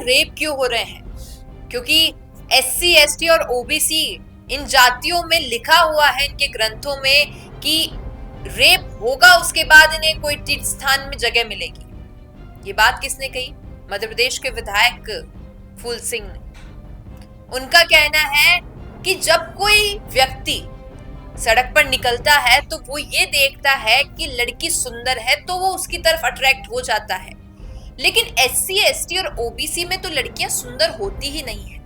Rape क्यों हो रहे हैं? क्योंकि SC, ST और OBC इन जातियों में लिखा हुआ है इनके ग्रंथों में कि रेप होगा, उसके बाद इन्हें कोई तीर्थ स्थान में जगह मिलेगी। ये बात किसने कही? मध्य प्रदेश के विधायक फूल सिंह ने। उनका कहना है कि जब कोई व्यक्ति सड़क पर निकलता है तो वो ये देखता है कि लड़की सुंदर है तो वो उसकी तरफ अट्रैक्ट हो जाता है, लेकिन SC, ST और OBC में तो लड़कियां सुंदर होती ही नहीं है।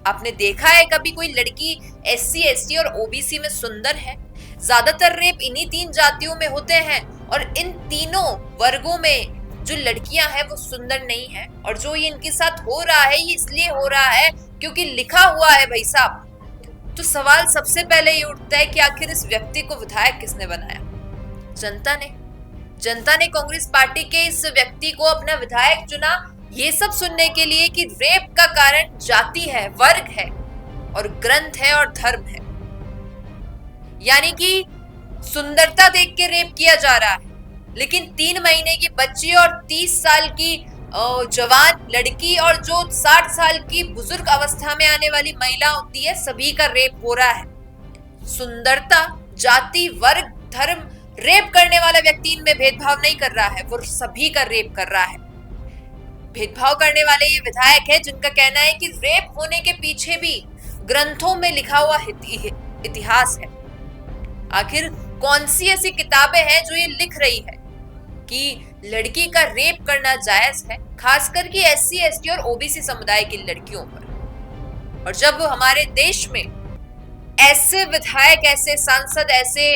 आपने देखा है कभी कोई लड़की SC, ST और OBC में सुंदर है? ज्यादातर रेप इन्हीं 3 जातियों में होते हैं और इन तीनों वर्गों में जो लड़कियां हैं वो सुंदर नहीं है, और जो ये इनके साथ हो रहा है ये इसलिए हो रहा है क्योंकि लिखा हुआ है भाई साहब। तो सवाल सबसे पहले ये उठता है कि आखिर इस व्यक्ति को विधायक किसने बनाया? जनता ने। जनता ने कांग्रेस पार्टी के इस व्यक्ति को अपना विधायक चुना, ये सब सुनने के लिए कि रेप का कारण जाति है, वर्ग है और ग्रंथ है और धर्म है। यानी कि सुंदरता देख के रेप किया जा रहा है, लेकिन 3 महीने की बच्ची और 30 साल की जवान लड़की और जो 60 साल की बुजुर्ग अवस्था में आने वाली महिला होती है, सभी का रेप हो रहा है। सुंदरता, जाति, वर्ग, धर्म, रेप करने वाला व्यक्ति इनमें भेदभाव नहीं कर रहा है, वो सभी का रेप कर रहा है। भेदभाव करने वाले ये विधायक है जिनका कहना है कि रेप होने के पीछे भी ग्रंथों में लिखा हुआ इतिहास है। आखिर कौन सी ऐसी किताबें हैं जो ये लिख रही है कि लड़की का रेप करना जायज है, खासकर कि SC, ST और OBC समुदाय की लड़कियों पर। और जब हमारे देश में ऐसे विधायक, ऐसे सांसद, ऐसे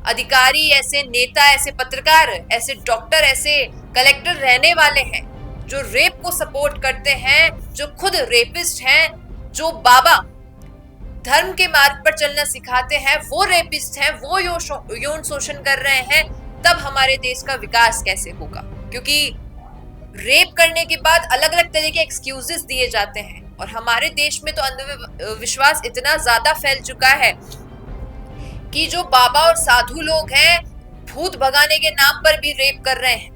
अधिकारी, ऐसे नेता, ऐसे पत्रकार, ऐसे डॉक्टर, ऐसे कलेक्टर रहने वाले हैं जो रेप को सपोर्ट करते हैं, जो खुद रेपिस्ट हैं, जो बाबा धर्म के मार्ग पर चलना सिखाते हैं, वो रेपिस्ट हैं, वो यौन शोषण कर रहे हैं, तब हमारे देश का विकास कैसे होगा? क्योंकि रेप करने के बाद अलग अलग तरह के एक्सक्यूजेस दिए जाते हैं और हमारे देश में तो अंधविश्वास इतना ज्यादा फैल चुका है कि जो बाबा और साधु लोग हैं भूत भगाने के नाम पर भी रेप कर रहे हैं।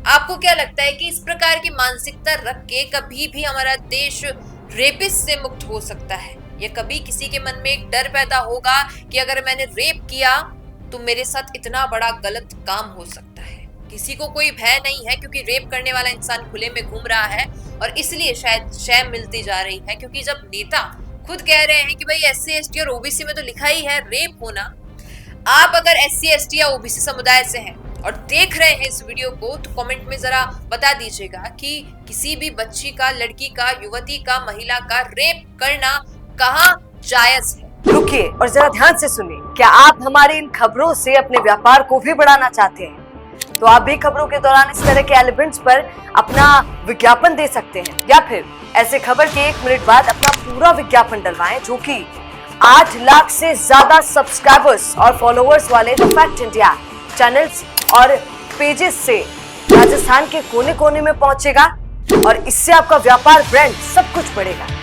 आपको क्या लगता है कि इस प्रकार की मानसिकता रख के कभी भी हमारा देश रेपिस्ट से मुक्त हो सकता है? या कभी किसी के मन में एक डर पैदा होगा कि अगर मैंने रेप किया तो मेरे साथ इतना बड़ा गलत काम हो सकता है? किसी को कोई भय नहीं है, क्योंकि रेप करने वाला इंसान खुले में घूम रहा है और इसलिए शायद शय मिलती जा रही है। क्योंकि जब नेता खुद कह रहे हैं कि भाई SC, ST और OBC में तो लिखा ही है रेप होना, आप अगर SC, ST या OBC समुदाय से हैं और देख रहे हैं इस वीडियो को तो कमेंट में जरा बता दीजिएगा कि किसी भी बच्ची का, लड़की का, युवती का, महिला का रेप करना कहाँ जायज है? रुकिए और जरा ध्यान से सुनिए। क्या आप हमारी इन खबरों से अपने व्यापार को भी बढ़ाना चाहते हैं? तो आप भी खबरों के दौरान इस तरह के एलिमेंट्स पर अपना विज्ञापन दे सकते हैं, या फिर ऐसे खबर के 1 मिनट बाद अपना पूरा विज्ञापन डलवाएं, जो कि 8 लाख से ज्यादा सब्सक्राइबर्स और फॉलोअर्स वाले द फैक्ट इंडिया चैनल्स और पेजेस से राजस्थान के कोने कोने में पहुंचेगा और इससे आपका व्यापार, ब्रांड सब कुछ बढ़ेगा।